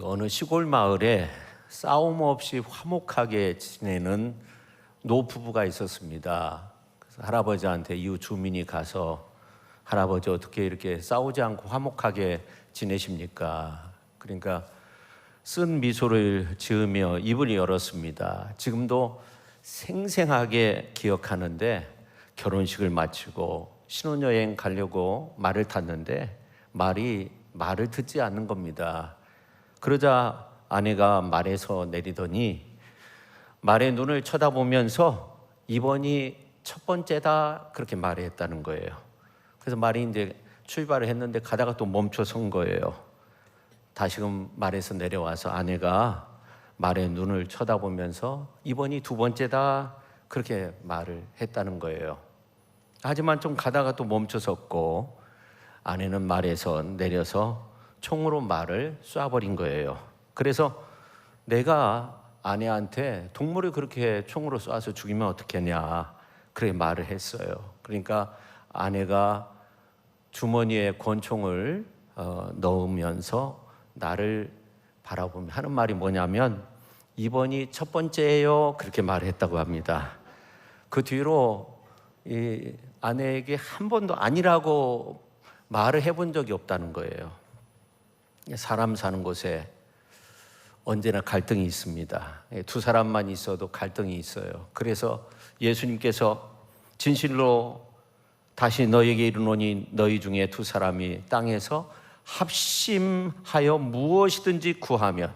어느 시골 마을에 싸움 없이 화목하게 지내는 노부부가 있었습니다. 그래서 할아버지한테 이웃 주민이 가서 할아버지 어떻게 이렇게 싸우지 않고 화목하게 지내십니까? 그러니까 쓴 미소를 지으며 입을 열었습니다. 지금도 생생하게 기억하는데 결혼식을 마치고 신혼여행 가려고 말을 탔는데 말을 듣지 않는 겁니다. 그러자 아내가 말에서 내리더니 말의 눈을 쳐다보면서 이번이 첫 번째다 그렇게 말했다는 거예요. 그래서 말이 이제 출발을 했는데 가다가 또 멈춰 선 거예요. 다시금 말에서 내려와서 아내가 말의 눈을 쳐다보면서 이번이 두 번째다 그렇게 말을 했다는 거예요. 하지만 좀 가다가 또 멈춰 섰고 아내는 말에서 내려서 총으로 말을 쏴버린 거예요. 그래서 내가 아내한테 동물을 그렇게 총으로 쏴서 죽이면 어떻겠냐 그렇게 말을 했어요. 그러니까 아내가 주머니에 권총을 넣으면서 나를 바라보며 하는 말이 뭐냐면 이번이 첫 번째예요 그렇게 말했다고 합니다. 그 뒤로 이 아내에게 한 번도 아니라고 말을 해본 적이 없다는 거예요. 사람 사는 곳에 언제나 갈등이 있습니다. 두 사람만 있어도 갈등이 있어요. 그래서 예수님께서 진실로 다시 너에게 이르노니 너희 중에 두 사람이 땅에서 합심하여 무엇이든지 구하면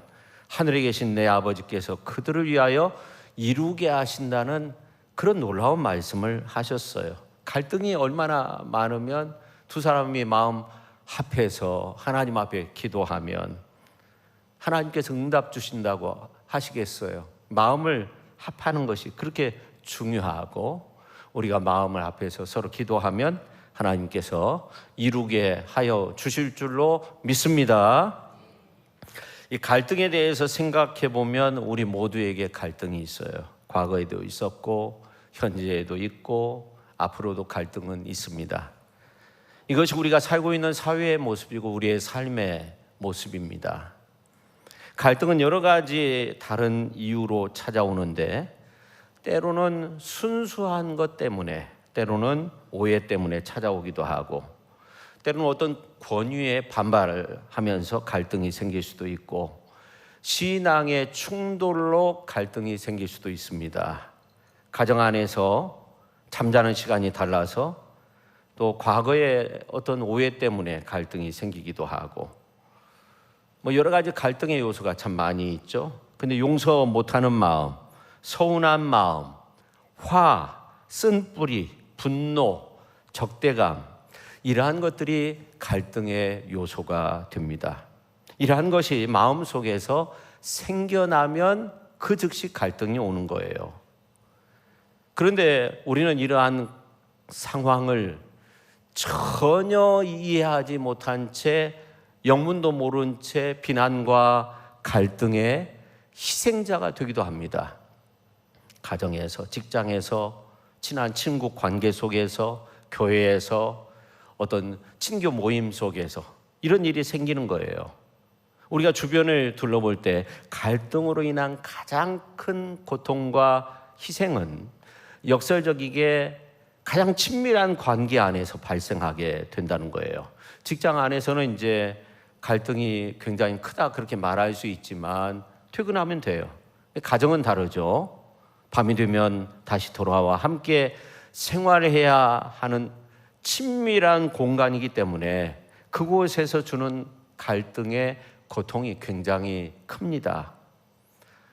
하늘에 계신 내 아버지께서 그들을 위하여 이루게 하신다는 그런 놀라운 말씀을 하셨어요. 갈등이 얼마나 많으면 두 사람이 마음 합해서 하나님 앞에 기도하면 하나님께서 응답 주신다고 하시겠어요. 마음을 합하는 것이 그렇게 중요하고 우리가 마음을 합해서 서로 기도하면 하나님께서 이루게 하여 주실 줄로 믿습니다. 이 갈등에 대해서 생각해 보면 우리 모두에게 갈등이 있어요. 과거에도 있었고 현재에도 있고 앞으로도 갈등은 있습니다. 이것이 우리가 살고 있는 사회의 모습이고 우리의 삶의 모습입니다. 갈등은 여러 가지 다른 이유로 찾아오는데 때로는 순수한 것 때문에 때로는 오해 때문에 찾아오기도 하고 때로는 어떤 권위에 반발을 하면서 갈등이 생길 수도 있고 신앙의 충돌로 갈등이 생길 수도 있습니다. 가정 안에서 잠자는 시간이 달라서 또 과거의 어떤 오해 때문에 갈등이 생기기도 하고 여러 가지 갈등의 요소가 참 많이 있죠. 근데 용서 못하는 마음, 서운한 마음, 화, 쓴뿌리, 분노, 적대감 이러한 것들이 갈등의 요소가 됩니다. 이러한 것이 마음속에서 생겨나면 그 즉시 갈등이 오는 거예요. 그런데 우리는 이러한 상황을 전혀 이해하지 못한 채 영문도 모른 채 비난과 갈등의 희생자가 되기도 합니다. 가정에서, 직장에서, 친한 친구 관계 속에서, 교회에서, 어떤 친교 모임 속에서 이런 일이 생기는 거예요. 우리가 주변을 둘러볼 때 갈등으로 인한 가장 큰 고통과 희생은 역설적이게 가장 친밀한 관계 안에서 발생하게 된다는 거예요. 직장 안에서는 이제 갈등이 굉장히 크다 그렇게 말할 수 있지만 퇴근하면 돼요. 가정은 다르죠. 밤이 되면 다시 돌아와 함께 생활해야 하는 친밀한 공간이기 때문에 그곳에서 주는 갈등의 고통이 굉장히 큽니다.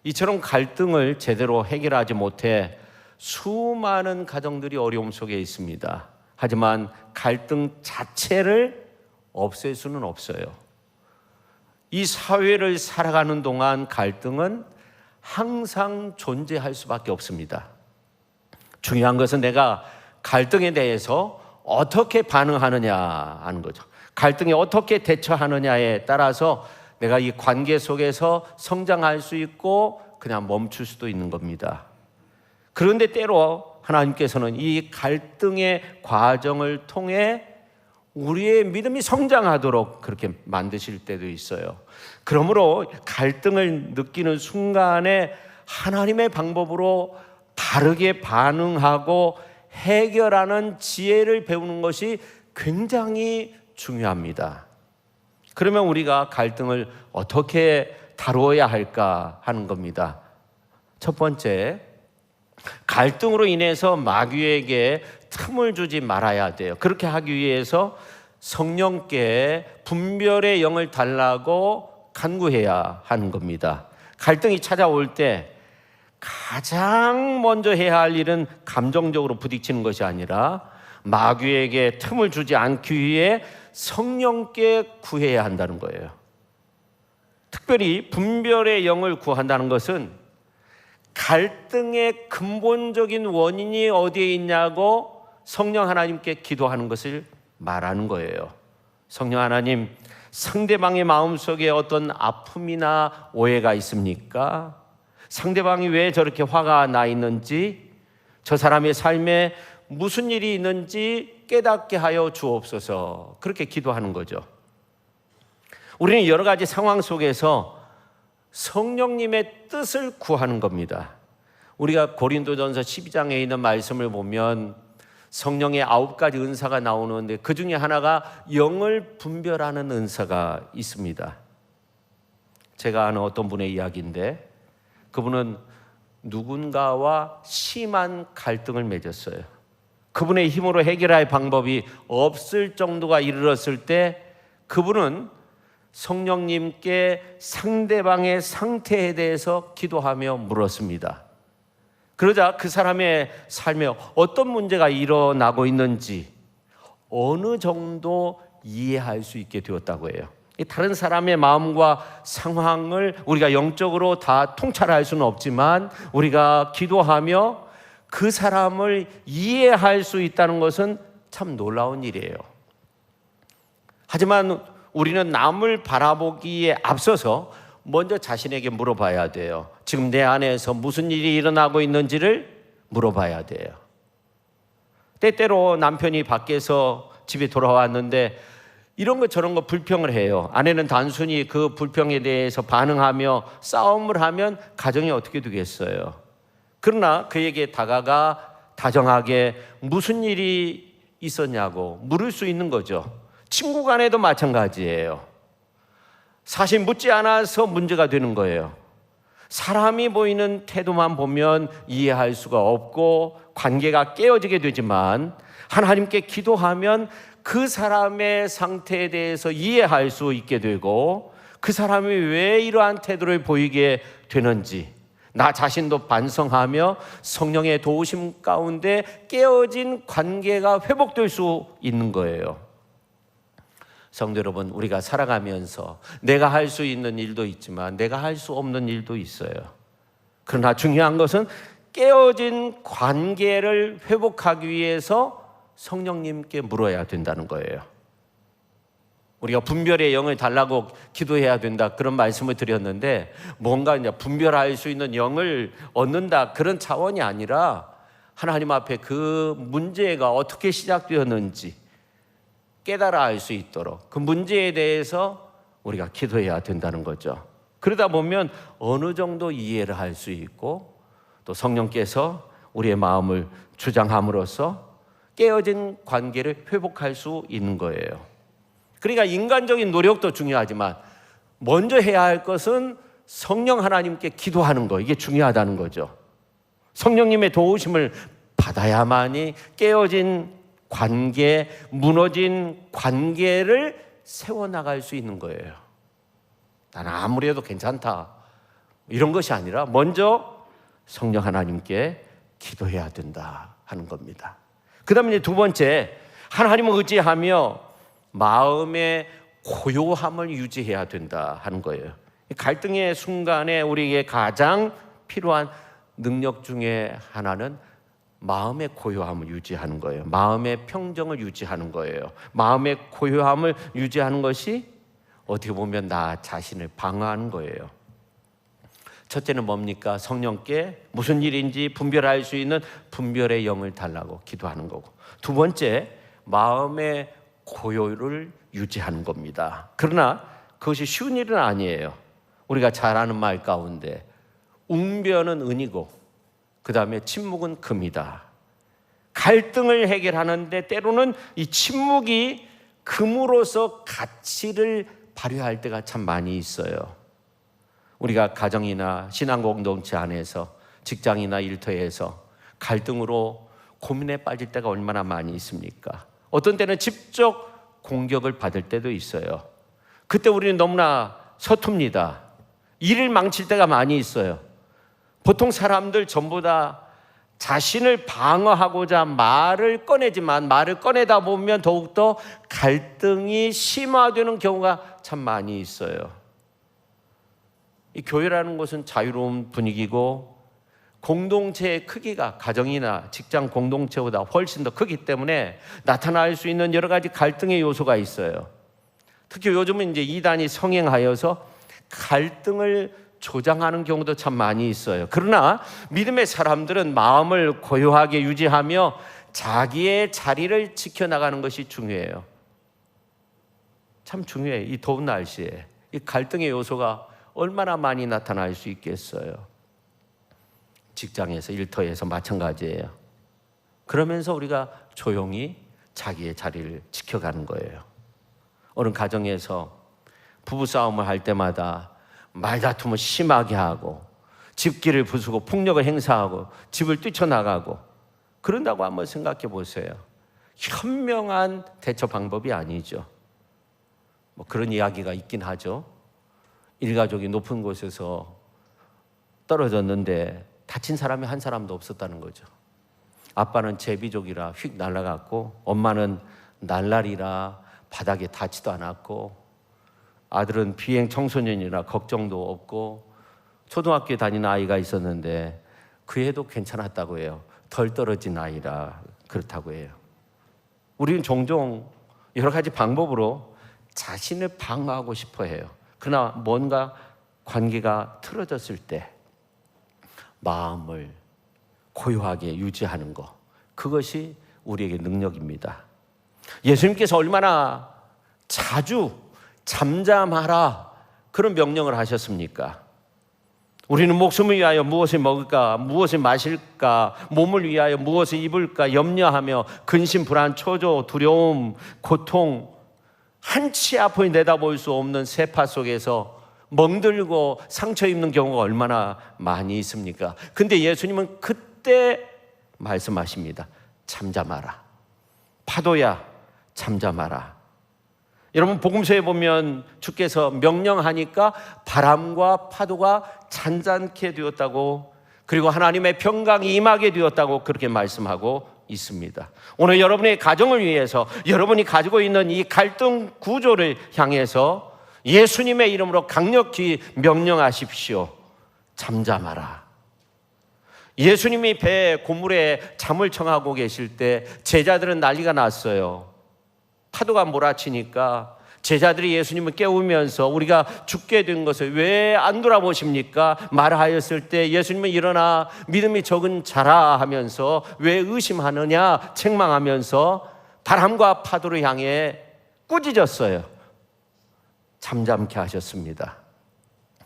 이처럼 갈등을 제대로 해결하지 못해 수많은 가정들이 어려움 속에 있습니다. 하지만 갈등 자체를 없앨 수는 없어요. 이 사회를 살아가는 동안 갈등은 항상 존재할 수밖에 없습니다. 중요한 것은 내가 갈등에 대해서 어떻게 반응하느냐 하는 거죠. 갈등에 어떻게 대처하느냐에 따라서 내가 이 관계 속에서 성장할 수 있고 그냥 멈출 수도 있는 겁니다. 그런데 때로 하나님께서는 이 갈등의 과정을 통해 우리의 믿음이 성장하도록 그렇게 만드실 때도 있어요. 그러므로 갈등을 느끼는 순간에 하나님의 방법으로 다르게 반응하고 해결하는 지혜를 배우는 것이 굉장히 중요합니다. 그러면 우리가 갈등을 어떻게 다루어야 할까 하는 겁니다. 첫 번째, 갈등으로 인해서 마귀에게 틈을 주지 말아야 돼요. 그렇게 하기 위해서 성령께 분별의 영을 달라고 간구해야 하는 겁니다. 갈등이 찾아올 때 가장 먼저 해야 할 일은 감정적으로 부딪히는 것이 아니라 마귀에게 틈을 주지 않기 위해 성령께 구해야 한다는 거예요. 특별히 분별의 영을 구한다는 것은 갈등의 근본적인 원인이 어디에 있냐고 성령 하나님께 기도하는 것을 말하는 거예요. 성령 하나님, 상대방의 마음속에 어떤 아픔이나 오해가 있습니까? 상대방이 왜 저렇게 화가 나 있는지, 저 사람의 삶에 무슨 일이 있는지 깨닫게 하여 주옵소서. 그렇게 기도하는 거죠. 우리는 여러 가지 상황 속에서 성령님의 뜻을 구하는 겁니다. 우리가 고린도전서 12장에 있는 말씀을 보면 성령의 9가지 은사가 나오는데 그 중에 하나가 영을 분별하는 은사가 있습니다. 제가 아는 어떤 분의 이야기인데 그분은 누군가와 심한 갈등을 맺었어요. 그분의 힘으로 해결할 방법이 없을 정도가 이르렀을 때 그분은 성령님께 상대방의 상태에 대해서 기도하며 물었습니다. 그러자 그 사람의 삶에 어떤 문제가 일어나고 있는지 어느 정도 이해할 수 있게 되었다고 해요. 다른 사람의 마음과 상황을 우리가 영적으로 다 통찰할 수는 없지만 우리가 기도하며 그 사람을 이해할 수 있다는 것은 참 놀라운 일이에요. 하지만 우리는 남을 바라보기에 앞서서 먼저 자신에게 물어봐야 돼요. 지금 내 안에서 무슨 일이 일어나고 있는지를 물어봐야 돼요. 때때로 남편이 밖에서 집에 돌아왔는데 이런 것 저런 거 불평을 해요. 아내는 단순히 그 불평에 대해서 반응하며 싸움을 하면 가정이 어떻게 되겠어요? 그러나 그에게 다가가 다정하게 무슨 일이 있었냐고 물을 수 있는 거죠. 친구 간에도 마찬가지예요. 사실 묻지 않아서 문제가 되는 거예요. 사람이 보이는 태도만 보면 이해할 수가 없고 관계가 깨어지게 되지만 하나님께 기도하면 그 사람의 상태에 대해서 이해할 수 있게 되고 그 사람이 왜 이러한 태도를 보이게 되는지 나 자신도 반성하며 성령의 도우심 가운데 깨어진 관계가 회복될 수 있는 거예요. 성도 여러분, 우리가 살아가면서 내가 할 수 있는 일도 있지만 내가 할 수 없는 일도 있어요. 그러나 중요한 것은 깨어진 관계를 회복하기 위해서 성령님께 물어야 된다는 거예요. 우리가 분별의 영을 달라고 기도해야 된다 그런 말씀을 드렸는데 뭔가 이제 분별할 수 있는 영을 얻는다 그런 차원이 아니라 하나님 앞에 그 문제가 어떻게 시작되었는지 깨달아 알 수 있도록 그 문제에 대해서 우리가 기도해야 된다는 거죠. 그러다 보면 어느 정도 이해를 할 수 있고 또 성령께서 우리의 마음을 주장함으로써 깨어진 관계를 회복할 수 있는 거예요. 그러니까 인간적인 노력도 중요하지만 먼저 해야 할 것은 성령 하나님께 기도하는 거, 이게 중요하다는 거죠. 성령님의 도우심을 받아야만이 깨어진 관계, 무너진 관계를 세워나갈 수 있는 거예요. 나는 아무리 해도 괜찮다 이런 것이 아니라 먼저 성령 하나님께 기도해야 된다 하는 겁니다. 그 다음에 두 번째, 하나님을 의지하며 마음의 고요함을 유지해야 된다 하는 거예요. 갈등의 순간에 우리에게 가장 필요한 능력 중에 하나는 마음의 고요함을 유지하는 거예요. 마음의 평정을 유지하는 거예요. 마음의 고요함을 유지하는 것이 어떻게 보면 나 자신을 방어하는 거예요. 첫째는 뭡니까? 성령께 무슨 일인지 분별할 수 있는 분별의 영을 달라고 기도하는 거고, 두 번째, 마음의 고요를 유지하는 겁니다. 그러나 그것이 쉬운 일은 아니에요. 우리가 잘 아는 말 가운데 웅변은 은이고 그 다음에 침묵은 금이다. 갈등을 해결하는데 때로는 이 침묵이 금으로서 가치를 발휘할 때가 참 많이 있어요. 우리가 가정이나 신앙 공동체 안에서, 직장이나 일터에서 갈등으로 고민에 빠질 때가 얼마나 많이 있습니까? 어떤 때는 직접 공격을 받을 때도 있어요. 그때 우리는 너무나 서툽니다. 일을 망칠 때가 많이 있어요. 보통 사람들 전부 다 자신을 방어하고자 말을 꺼내지만 말을 꺼내다 보면 더욱더 갈등이 심화되는 경우가 참 많이 있어요. 이 교회라는 것은 자유로운 분위기고 공동체의 크기가 가정이나 직장 공동체보다 훨씬 더 크기 때문에 나타날 수 있는 여러 가지 갈등의 요소가 있어요. 특히 요즘은 이제 이단이 성행하여서 갈등을 조장하는 경우도 참 많이 있어요. 그러나 믿음의 사람들은 마음을 고요하게 유지하며 자기의 자리를 지켜나가는 것이 중요해요. 참 중요해요. 이 더운 날씨에 이 갈등의 요소가 얼마나 많이 나타날 수 있겠어요. 직장에서, 일터에서 마찬가지예요. 그러면서 우리가 조용히 자기의 자리를 지켜가는 거예요. 어느 가정에서 부부싸움을 할 때마다 말다툼을 심하게 하고 집기를 부수고 폭력을 행사하고 집을 뛰쳐나가고 그런다고 한번 생각해 보세요. 현명한 대처 방법이 아니죠. 뭐 그런 이야기가 있긴 하죠. 일가족이 높은 곳에서 떨어졌는데 다친 사람이 한 사람도 없었다는 거죠. 아빠는 제비족이라 휙 날아갔고 엄마는 날라리라 바닥에 닿지도 않았고 아들은 비행 청소년이라 걱정도 없고 초등학교에 다니는 아이가 있었는데 그 애도 괜찮았다고 해요. 덜 떨어진 아이라 그렇다고 해요. 우리는 종종 여러 가지 방법으로 자신을 방어하고 싶어 해요. 그러나 뭔가 관계가 틀어졌을 때 마음을 고요하게 유지하는 것, 그것이 우리에게 능력입니다. 예수님께서 얼마나 자주 잠잠하라 그런 명령을 하셨습니까? 우리는 목숨을 위하여 무엇을 먹을까, 무엇을 마실까, 몸을 위하여 무엇을 입을까 염려하며 근심, 불안, 초조, 두려움, 고통, 한치 앞을 내다볼 수 없는 세파 속에서 멍들고 상처 입는 경우가 얼마나 많이 있습니까? 근데 예수님은 그때 말씀하십니다. 잠잠하라. 파도야, 잠잠하라. 여러분 복음서에 보면 주께서 명령하니까 바람과 파도가 잔잔케 되었다고, 그리고 하나님의 평강이 임하게 되었다고 그렇게 말씀하고 있습니다. 오늘 여러분의 가정을 위해서 여러분이 가지고 있는 이 갈등 구조를 향해서 예수님의 이름으로 강력히 명령하십시오. 잠잠하라. 예수님이 배 고물에 잠을 청하고 계실 때 제자들은 난리가 났어요. 파도가 몰아치니까 제자들이 예수님을 깨우면서 우리가 죽게 된 것을 왜 안 돌아보십니까? 말하였을 때 예수님은 일어나 믿음이 적은 자라 하면서 왜 의심하느냐 책망하면서 바람과 파도를 향해 꾸짖었어요. 잠잠케 하셨습니다.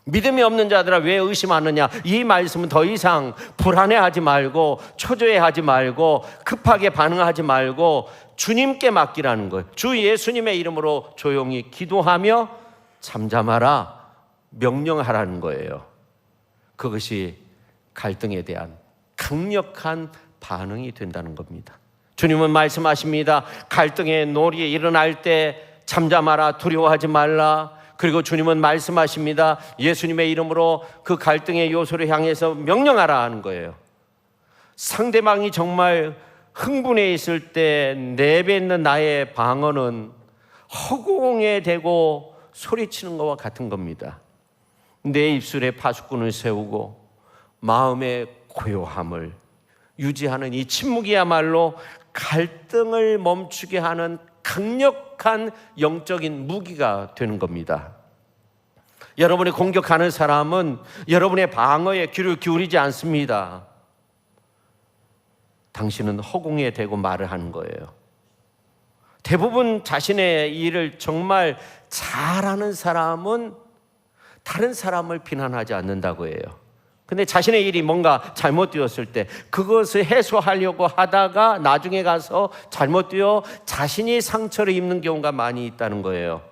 믿음이 없는 자들아 왜 의심하느냐, 이 말씀은 더 이상 불안해하지 말고 초조해하지 말고 급하게 반응하지 말고 주님께 맡기라는 거예요. 주 예수님의 이름으로 조용히 기도하며 잠잠하라 명령하라는 거예요. 그것이 갈등에 대한 강력한 반응이 된다는 겁니다. 주님은 말씀하십니다. 갈등의 놀이 일어날 때 잠잠하라, 두려워하지 말라. 그리고 주님은 말씀하십니다. 예수님의 이름으로 그 갈등의 요소를 향해서 명령하라 하는 거예요. 상대방이 정말 흥분해 있을 때 내뱉는 나의 방언은 허공에 대고 소리치는 것과 같은 겁니다. 내 입술에 파수꾼을 세우고 마음의 고요함을 유지하는 이 침묵이야말로 갈등을 멈추게 하는 강력한 영적인 무기가 되는 겁니다. 여러분이 공격하는 사람은 여러분의 방어에 귀를 기울이지 않습니다. 당신은 허공에 대고 말을 하는 거예요. 대부분 자신의 일을 정말 잘하는 사람은 다른 사람을 비난하지 않는다고 해요. 근데 자신의 일이 뭔가 잘못되었을 때 그것을 해소하려고 하다가 나중에 가서 잘못되어 자신이 상처를 입는 경우가 많이 있다는 거예요.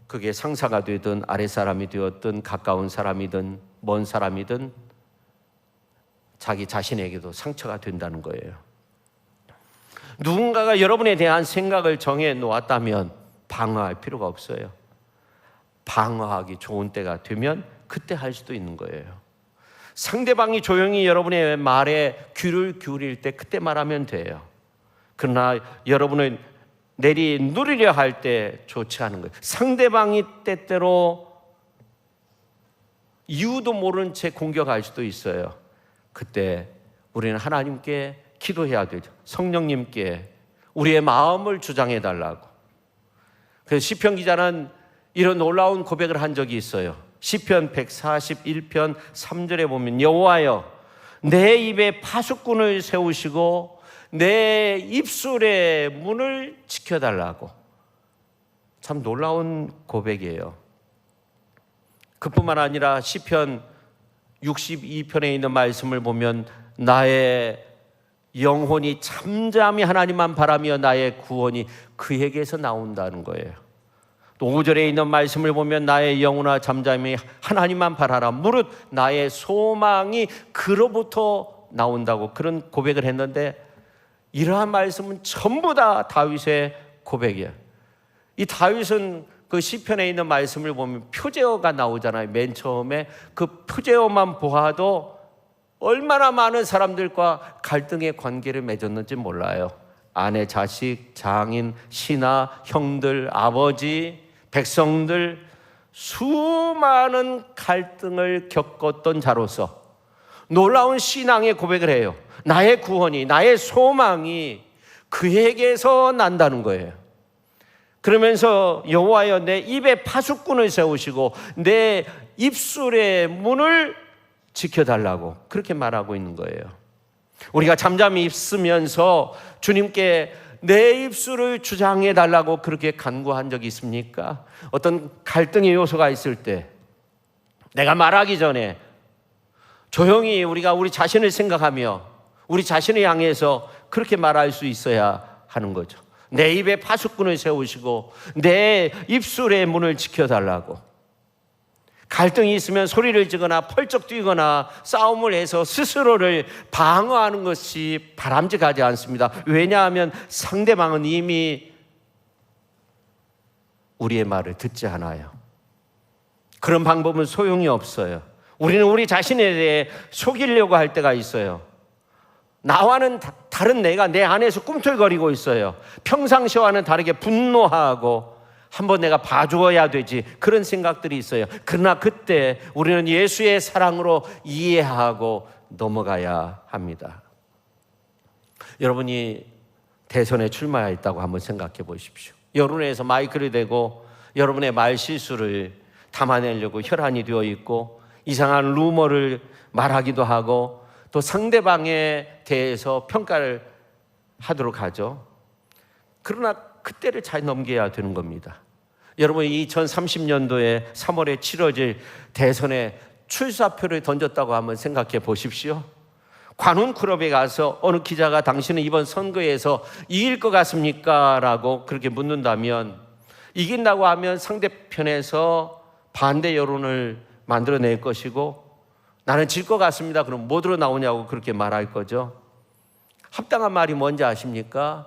그게 상사가 되든 아랫사람이 되었든 가까운 사람이든 먼 사람이든 자기 자신에게도 상처가 된다는 거예요. 누군가가 여러분에 대한 생각을 정해 놓았다면 방어할 필요가 없어요. 방어하기 좋은 때가 되면 그때 할 수도 있는 거예요. 상대방이 조용히 여러분의 말에 귀를 기울일 때 그때 말하면 돼요. 그러나 여러분은 내리누리려 할 때 좋지 않은 거예요. 상대방이 때때로 이유도 모른 채 공격할 수도 있어요. 그때 우리는 하나님께 기도해야 되죠. 성령님께 우리의 마음을 주장해 달라고. 그래서 시편 기자는 이런 놀라운 고백을 한 적이 있어요. 시편 141편 3절에 보면 여호와여 내 입에 파수꾼을 세우시고 내 입술의 문을 지켜달라고. 참 놀라운 고백이에요. 그뿐만 아니라 시편 62편에 있는 말씀을 보면 나의 영혼이 잠잠히 하나님만 바라며 나의 구원이 그에게서 나온다는 거예요. 또 5절에 있는 말씀을 보면 나의 영혼아 잠잠히 하나님만 바라라. 무릇 나의 소망이 그로부터 나온다고 그런 고백을 했는데 이러한 말씀은 전부 다 다윗의 고백이에요. 이 다윗은 그 시편에 있는 말씀을 보면 표제어가 나오잖아요. 맨 처음에 그 표제어만 보아도 얼마나 많은 사람들과 갈등의 관계를 맺었는지 몰라요. 아내, 자식, 장인, 신하, 형들, 아버지, 백성들 수많은 갈등을 겪었던 자로서 놀라운 신앙의 고백을 해요. 나의 구원이, 나의 소망이 그에게서 난다는 거예요. 그러면서 여호와여 내 입에 파수꾼을 세우시고 내 입술의 문을 지켜달라고 그렇게 말하고 있는 거예요. 우리가 잠잠히 있으면서 주님께 내 입술을 주장해 달라고 그렇게 간구한 적이 있습니까? 어떤 갈등의 요소가 있을 때 내가 말하기 전에 조용히 우리가 우리 자신을 생각하며 우리 자신을 향해서 그렇게 말할 수 있어야 하는 거죠. 내 입에 파수꾼을 세우시고 내 입술의 문을 지켜달라고. 갈등이 있으면 소리를 지거나 펄쩍 뛰거나 싸움을 해서 스스로를 방어하는 것이 바람직하지 않습니다. 왜냐하면 상대방은 이미 우리의 말을 듣지 않아요. 그런 방법은 소용이 없어요. 우리는 우리 자신에 대해 속이려고 할 때가 있어요. 나와는 다른 내가 내 안에서 꿈틀거리고 있어요. 평상시와는 다르게 분노하고 한번 내가 봐주어야 되지 그런 생각들이 있어요. 그러나 그때 우리는 예수의 사랑으로 이해하고 넘어가야 합니다. 여러분이 대선에 출마했다고 한번 생각해 보십시오. 여론에서 마이크를 대고 여러분의 말 실수를 담아내려고 혈안이 되어 있고 이상한 루머를 말하기도 하고 또 상대방에 대해서 평가를 하도록 하죠. 그러나 그때를 잘 넘겨야 되는 겁니다. 여러분이 2030년도에 3월에 치러질 대선에 출사표를 던졌다고 한번 생각해 보십시오. 관훈 클럽에 가서 어느 기자가 당신은 이번 선거에서 이길 것 같습니까? 라고 그렇게 묻는다면 이긴다고 하면 상대편에서 반대 여론을 만들어낼 것이고 나는 질 것 같습니다. 그럼 뭐로 나오냐고 그렇게 말할 거죠. 합당한 말이 뭔지 아십니까?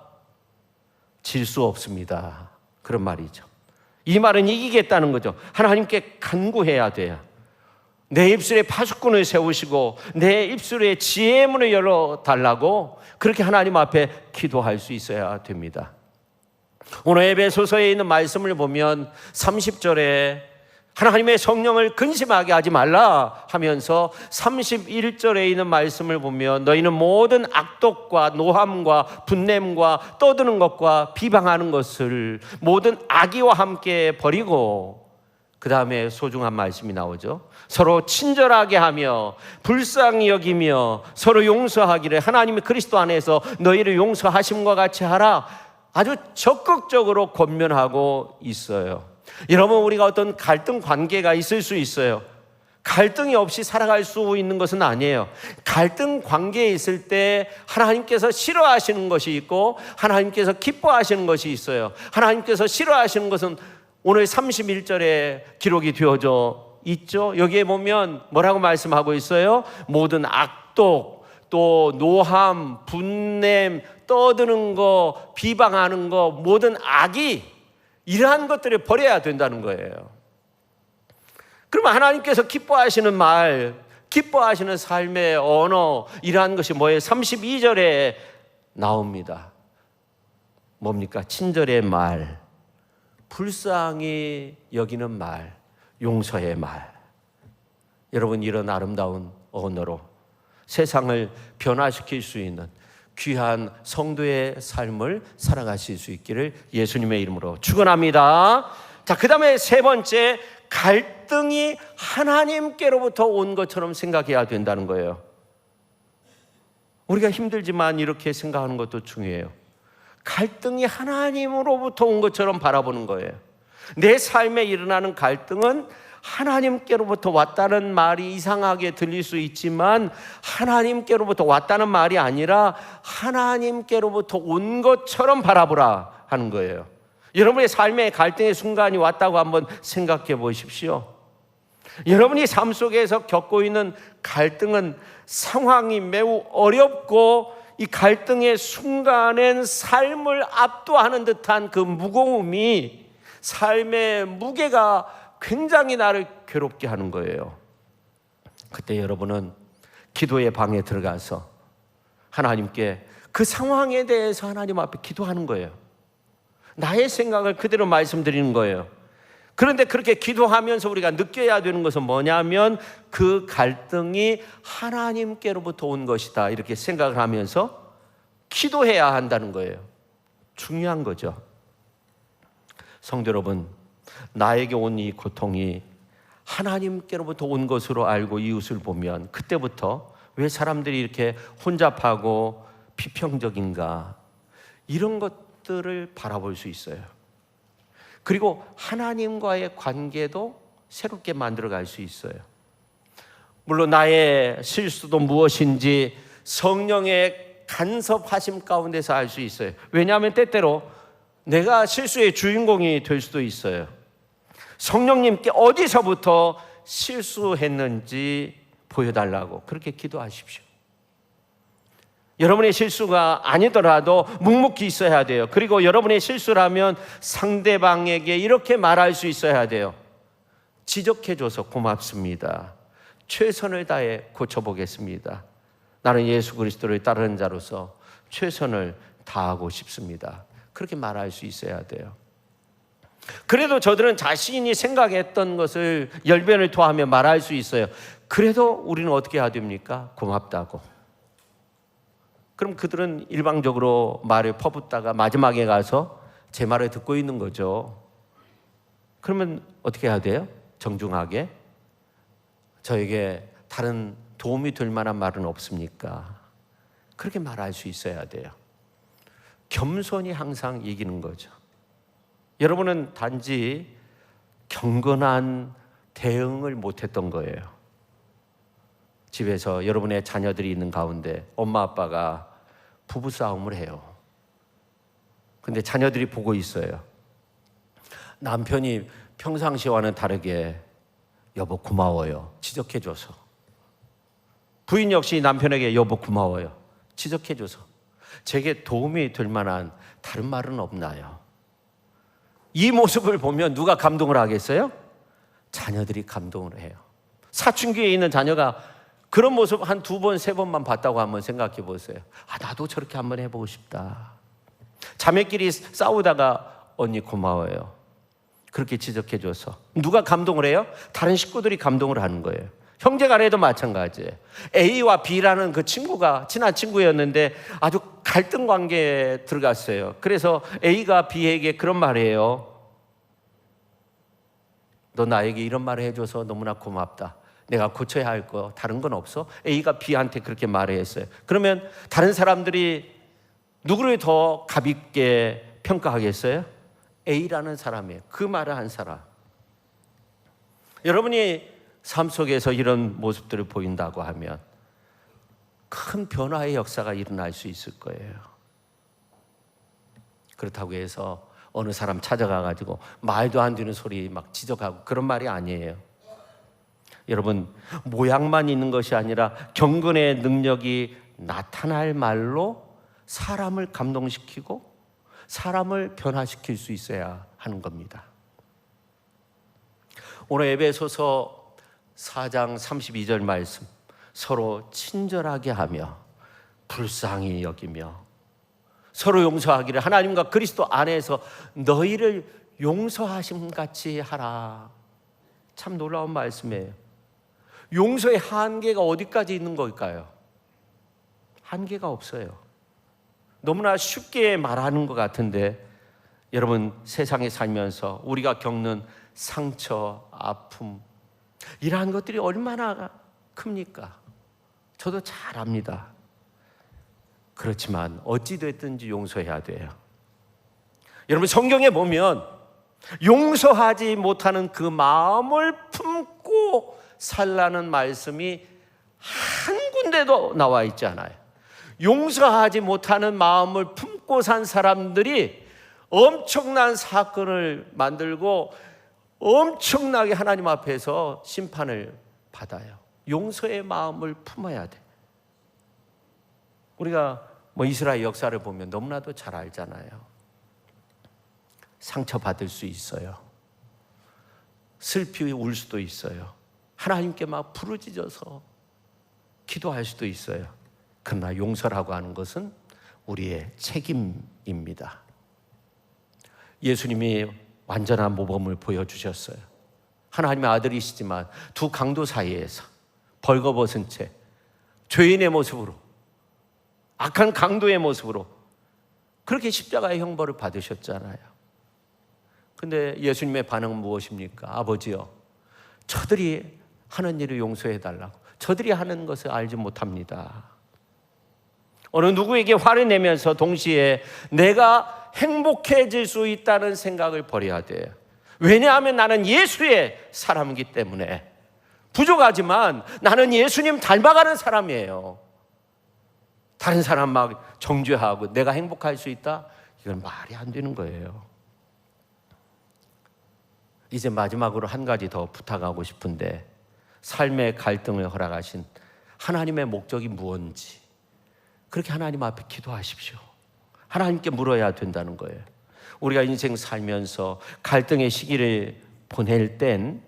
질 수 없습니다. 그런 말이죠. 이 말은 이기겠다는 거죠. 하나님께 간구해야 돼요. 내 입술에 파수꾼을 세우시고 내 입술에 지혜의 문을 열어달라고 그렇게 하나님 앞에 기도할 수 있어야 됩니다. 오늘 에베소서에 있는 말씀을 보면 30절에 하나님의 성령을 근심하게 하지 말라 하면서 31절에 있는 말씀을 보면 너희는 모든 악독과 노함과 분냄과 떠드는 것과 비방하는 것을 모든 악의와 함께 버리고 그 다음에 소중한 말씀이 나오죠. 서로 친절하게 하며 불쌍히 여기며 서로 용서하기를 하나님의 그리스도 안에서 너희를 용서하심과 같이 하라. 아주 적극적으로 권면하고 있어요. 여러분, 우리가 어떤 갈등 관계가 있을 수 있어요. 갈등이 없이 살아갈 수 있는 것은 아니에요. 갈등 관계에 있을 때 하나님께서 싫어하시는 것이 있고 하나님께서 기뻐하시는 것이 있어요. 하나님께서 싫어하시는 것은 오늘 31절에 기록이 되어져 있죠. 여기에 보면 뭐라고 말씀하고 있어요? 모든 악독, 또 노함, 분냄, 떠드는 거, 비방하는 거, 모든 악이 이러한 것들을 버려야 된다는 거예요. 그러면 하나님께서 기뻐하시는 말, 기뻐하시는 삶의 언어, 이러한 것이 뭐예요? 32절에 나옵니다. 뭡니까? 친절의 말, 불쌍히 여기는 말, 용서의 말. 여러분, 이런 아름다운 언어로 세상을 변화시킬 수 있는 귀한 성도의 삶을 살아가실 수 있기를 예수님의 이름으로 축원합니다. 자, 그 다음에 세 번째, 갈등이 하나님께로부터 온 것처럼 생각해야 된다는 거예요. 우리가 힘들지만 이렇게 생각하는 것도 중요해요. 갈등이 하나님으로부터 온 것처럼 바라보는 거예요. 내 삶에 일어나는 갈등은 하나님께로부터 왔다는 말이 이상하게 들릴 수 있지만 하나님께로부터 왔다는 말이 아니라 하나님께로부터 온 것처럼 바라보라 하는 거예요. 여러분의 삶에 갈등의 순간이 왔다고 한번 생각해 보십시오. 여러분이 삶 속에서 겪고 있는 갈등은 상황이 매우 어렵고 이 갈등의 순간엔 삶을 압도하는 듯한 그 무거움이 삶의 무게가 굉장히 나를 괴롭게 하는 거예요. 그때 여러분은 기도의 방에 들어가서 하나님께 그 상황에 대해서 하나님 앞에 기도하는 거예요. 나의 생각을 그대로 말씀드리는 거예요. 그런데 그렇게 기도하면서 우리가 느껴야 되는 것은 뭐냐면 그 갈등이 하나님께로부터 온 것이다, 이렇게 생각을 하면서 기도해야 한다는 거예요. 중요한 거죠. 성도 여러분, 나에게 온 이 고통이 하나님께로부터 온 것으로 알고 이웃을 보면 그때부터 왜 사람들이 이렇게 혼잡하고 비평적인가, 이런 것들을 바라볼 수 있어요. 그리고 하나님과의 관계도 새롭게 만들어갈 수 있어요. 물론 나의 실수도 무엇인지 성령의 간섭하심 가운데서 알 수 있어요. 왜냐하면 때때로 내가 실수의 주인공이 될 수도 있어요. 성령님께 어디서부터 실수했는지 보여달라고 그렇게 기도하십시오. 여러분의 실수가 아니더라도 묵묵히 있어야 돼요. 그리고 여러분의 실수라면 상대방에게 이렇게 말할 수 있어야 돼요. 지적해줘서 고맙습니다. 최선을 다해 고쳐보겠습니다. 나는 예수 그리스도를 따르는 자로서 최선을 다하고 싶습니다. 그렇게 말할 수 있어야 돼요. 그래도 저들은 자신이 생각했던 것을 열변을 토하며 말할 수 있어요. 그래도 우리는 어떻게 해야 됩니까? 고맙다고. 그럼 그들은 일방적으로 말을 퍼붓다가 마지막에 가서 제 말을 듣고 있는 거죠. 그러면 어떻게 해야 돼요? 정중하게, 저에게 다른 도움이 될 만한 말은 없습니까? 그렇게 말할 수 있어야 돼요. 겸손이 항상 이기는 거죠. 여러분은 단지 경건한 대응을 못했던 거예요. 집에서 여러분의 자녀들이 있는 가운데 엄마 아빠가 부부싸움을 해요. 근데 자녀들이 보고 있어요. 남편이 평상시와는 다르게 여보 고마워요, 지적해줘서. 부인 역시 남편에게 여보 고마워요, 지적해줘서. 제게 도움이 될 만한 다른 말은 없나요? 이 모습을 보면 누가 감동을 하겠어요? 자녀들이 감동을 해요. 사춘기에 있는 자녀가 그런 모습 한 2번, 3번만 봤다고 한번 생각해 보세요. 아, 나도 저렇게 한번 해보고 싶다. 자매끼리 싸우다가 언니 고마워요, 그렇게 지적해줘서. 누가 감동을 해요? 다른 식구들이 감동을 하는 거예요. 형제간에도 마찬가지예요. A와 B라는 그 친구가 친한 친구였는데 아주 갈등 관계에 들어갔어요. 그래서 A가 B에게 그런 말을 해요. 너 나에게 이런 말을 해줘서 너무나 고맙다. 내가 고쳐야 할 거 다른 건 없어? A가 B한테 그렇게 말을 했어요. 그러면 다른 사람들이 누구를 더 가볍게 평가하겠어요? A라는 사람이에요. 그 말을 한 사람. 여러분이 삶 속에서 이런 모습들을 보인다고 하면 큰 변화의 역사가 일어날 수 있을 거예요. 그렇다고 해서 어느 사람 찾아가가지고 말도 안 되는 소리 막 지적하고 그런 말이 아니에요. 여러분, 모양만 있는 것이 아니라 경건의 능력이 나타날 말로 사람을 감동시키고 사람을 변화시킬 수 있어야 하는 겁니다. 오늘 에베소서 4장 32절 말씀, 서로 친절하게 하며 불쌍히 여기며 서로 용서하기를 하나님과 그리스도 안에서 너희를 용서하심 같이 하라. 참 놀라운 말씀이에요. 용서의 한계가 어디까지 있는 걸까요? 한계가 없어요. 너무나 쉽게 말하는 것 같은데 여러분, 세상에 살면서 우리가 겪는 상처, 아픔 이러한 것들이 얼마나 큽니까? 저도 잘 압니다. 그렇지만 어찌됐든지 용서해야 돼요. 여러분, 성경에 보면 용서하지 못하는 그 마음을 품고 살라는 말씀이 한 군데도 나와 있지 않아요. 용서하지 못하는 마음을 품고 산 사람들이 엄청난 사건을 만들고 엄청나게 하나님 앞에서 심판을 받아요. 용서의 마음을 품어야 돼. 우리가 이스라엘 역사를 보면 너무나도 잘 알잖아요. 상처받을 수 있어요. 슬피 울 수도 있어요. 하나님께 막 부르짖어서 기도할 수도 있어요. 그러나 용서라고 하는 것은 우리의 책임입니다. 예수님이 완전한 모범을 보여주셨어요. 하나님의 아들이시지만 두 강도 사이에서 벌거벗은 채 죄인의 모습으로, 악한 강도의 모습으로 그렇게 십자가의 형벌을 받으셨잖아요. 근데 예수님의 반응은 무엇입니까? 아버지요, 저들이 하는 일을 용서해달라고. 저들이 하는 것을 알지 못합니다. 어느 누구에게 화를 내면서 동시에 내가 행복해질 수 있다는 생각을 버려야 돼요. 왜냐하면 나는 예수의 사람이기 때문에. 부족하지만 나는 예수님 닮아가는 사람이에요. 다른 사람 막 정죄하고 내가 행복할 수 있다? 이건 말이 안 되는 거예요. 이제 마지막으로 한 가지 더 부탁하고 싶은데, 삶의 갈등을 허락하신 하나님의 목적이 무엇인지 그렇게 하나님 앞에 기도하십시오. 하나님께 물어야 된다는 거예요. 우리가 인생 살면서 갈등의 시기를 보낼 땐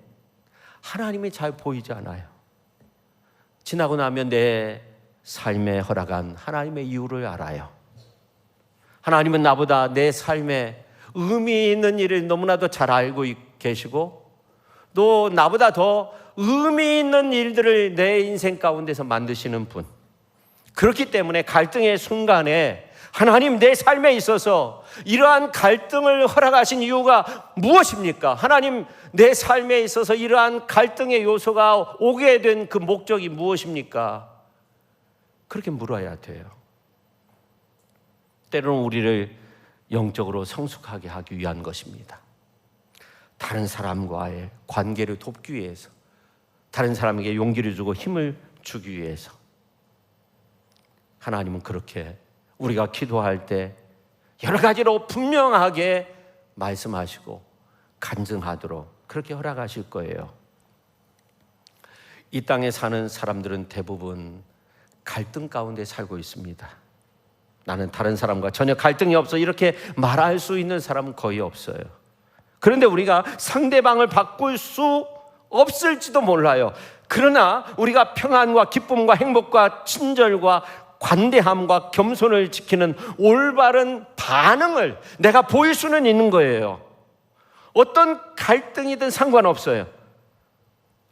하나님이 잘 보이지 않아요. 지나고 나면 내 삶에 허락한 하나님의 이유를 알아요. 하나님은 나보다 내 삶에 의미 있는 일을 너무나도 잘 알고 계시고, 또 나보다 더 의미 있는 일들을 내 인생 가운데서 만드시는 분. 그렇기 때문에 갈등의 순간에 하나님, 내 삶에 있어서 이러한 갈등을 허락하신 이유가 무엇입니까? 하나님, 내 삶에 있어서 이러한 갈등의 요소가 오게 된 그 목적이 무엇입니까? 그렇게 물어야 돼요. 때로는 우리를 영적으로 성숙하게 하기 위한 것입니다. 다른 사람과의 관계를 돕기 위해서, 다른 사람에게 용기를 주고 힘을 주기 위해서. 하나님은 그렇게 우리가 기도할 때 여러 가지로 분명하게 말씀하시고 간증하도록 그렇게 허락하실 거예요. 이 땅에 사는 사람들은 대부분 갈등 가운데 살고 있습니다. 나는 다른 사람과 전혀 갈등이 없어, 이렇게 말할 수 있는 사람은 거의 없어요. 그런데 우리가 상대방을 바꿀 수 없을지도 몰라요. 그러나 우리가 평안과 기쁨과 행복과 친절과 관대함과 겸손을 지키는 올바른 반응을 내가 보일 수는 있는 거예요. 어떤 갈등이든 상관없어요.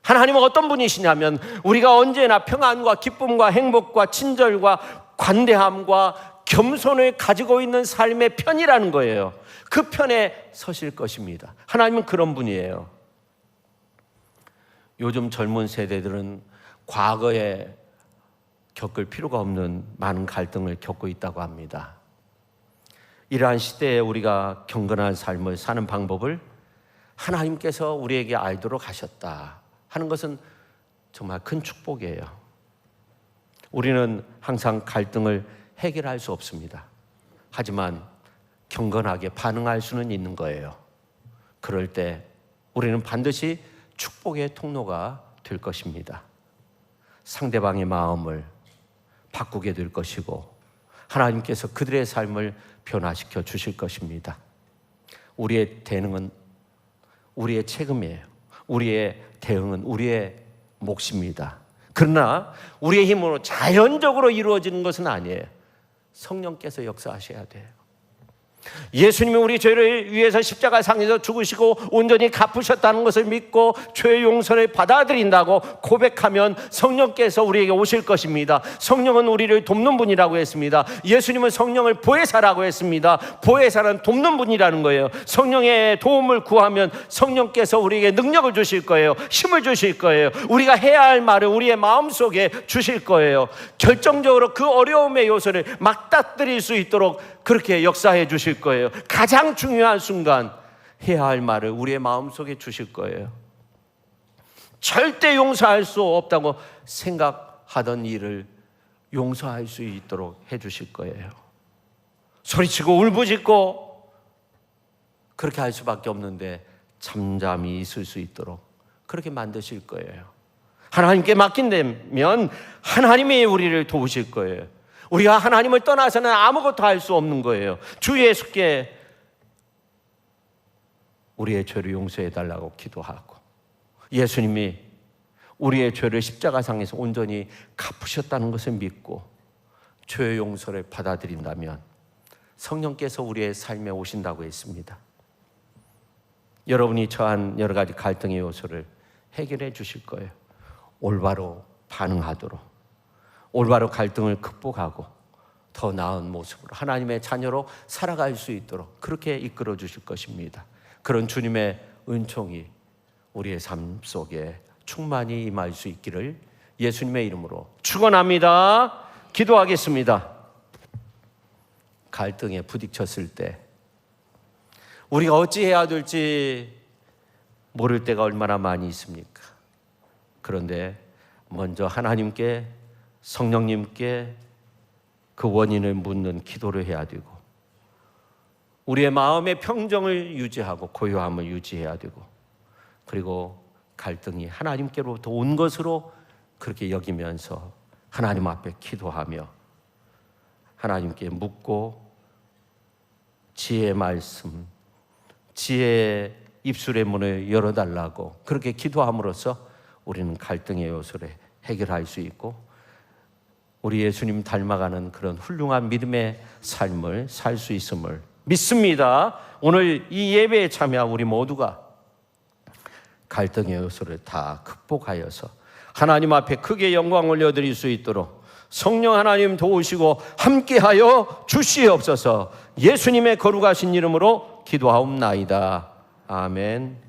하나님은 어떤 분이시냐면 우리가 언제나 평안과 기쁨과 행복과 친절과 관대함과 겸손을 가지고 있는 삶의 편이라는 거예요. 그 편에 서실 것입니다. 하나님은 그런 분이에요. 요즘 젊은 세대들은 과거에 겪을 필요가 없는 많은 갈등을 겪고 있다고 합니다. 이러한 시대에 우리가 경건한 삶을 사는 방법을 하나님께서 우리에게 알도록 하셨다 하는 것은 정말 큰 축복이에요. 우리는 항상 갈등을 해결할 수 없습니다. 하지만 경건하게 반응할 수는 있는 거예요. 그럴 때 우리는 반드시 축복의 통로가 될 것입니다. 상대방의 마음을 바꾸게 될 것이고 하나님께서 그들의 삶을 변화시켜 주실 것입니다. 우리의 대응은 우리의 책임이에요. 우리의 대응은 우리의 몫입니다. 그러나 우리의 힘으로 자연적으로 이루어지는 것은 아니에요. 성령께서 역사하셔야 돼요. 예수님이 우리 죄를 위해서 십자가 상에서 죽으시고 온전히 갚으셨다는 것을 믿고 죄의 용서를 받아들인다고 고백하면 성령께서 우리에게 오실 것입니다. 성령은 우리를 돕는 분이라고 했습니다. 예수님은 성령을 보혜사라고 했습니다. 보혜사는 돕는 분이라는 거예요. 성령의 도움을 구하면 성령께서 우리에게 능력을 주실 거예요. 힘을 주실 거예요. 우리가 해야 할 말을 우리의 마음속에 주실 거예요. 결정적으로 그 어려움의 요소를 맞닥뜨릴 수 있도록 그렇게 역사해 주실 거예요. 가장 중요한 순간 해야 할 말을 우리의 마음속에 주실 거예요. 절대 용서할 수 없다고 생각하던 일을 용서할 수 있도록 해 주실 거예요. 소리치고 울부짖고 그렇게 할 수밖에 없는데 잠잠히 있을 수 있도록 그렇게 만드실 거예요. 하나님께 맡긴다면 하나님이 우리를 도우실 거예요. 우리가 하나님을 떠나서는 아무것도 할 수 없는 거예요. 주 예수께 우리의 죄를 용서해 달라고 기도하고 예수님이 우리의 죄를 십자가상에서 온전히 갚으셨다는 것을 믿고 죄의 용서를 받아들인다면 성령께서 우리의 삶에 오신다고 했습니다. 여러분이 처한 여러 가지 갈등의 요소를 해결해 주실 거예요. 올바로 반응하도록, 올바로 갈등을 극복하고 더 나은 모습으로 하나님의 자녀로 살아갈 수 있도록 그렇게 이끌어 주실 것입니다. 그런 주님의 은총이 우리의 삶 속에 충만히 임할 수 있기를 예수님의 이름으로 축원합니다. 기도하겠습니다. 갈등에 부딪혔을 때 우리가 어찌해야 될지 모를 때가 얼마나 많이 있습니까? 그런데 먼저 하나님께, 성령님께 그 원인을 묻는 기도를 해야 되고 우리의 마음의 평정을 유지하고 고요함을 유지해야 되고 그리고 갈등이 하나님께로부터 온 것으로 그렇게 여기면서 하나님 앞에 기도하며 하나님께 묻고 지혜의 말씀, 지혜의 입술의 문을 열어달라고 그렇게 기도함으로써 우리는 갈등의 요소를 해결할 수 있고 우리 예수님 닮아가는 그런 훌륭한 믿음의 삶을 살 수 있음을 믿습니다. 오늘 이 예배에 참여한 우리 모두가 갈등의 요소를 다 극복하여서 하나님 앞에 크게 영광 올려드릴 수 있도록 성령 하나님 도우시고 함께하여 주시옵소서. 예수님의 거룩하신 이름으로 기도하옵나이다. 아멘.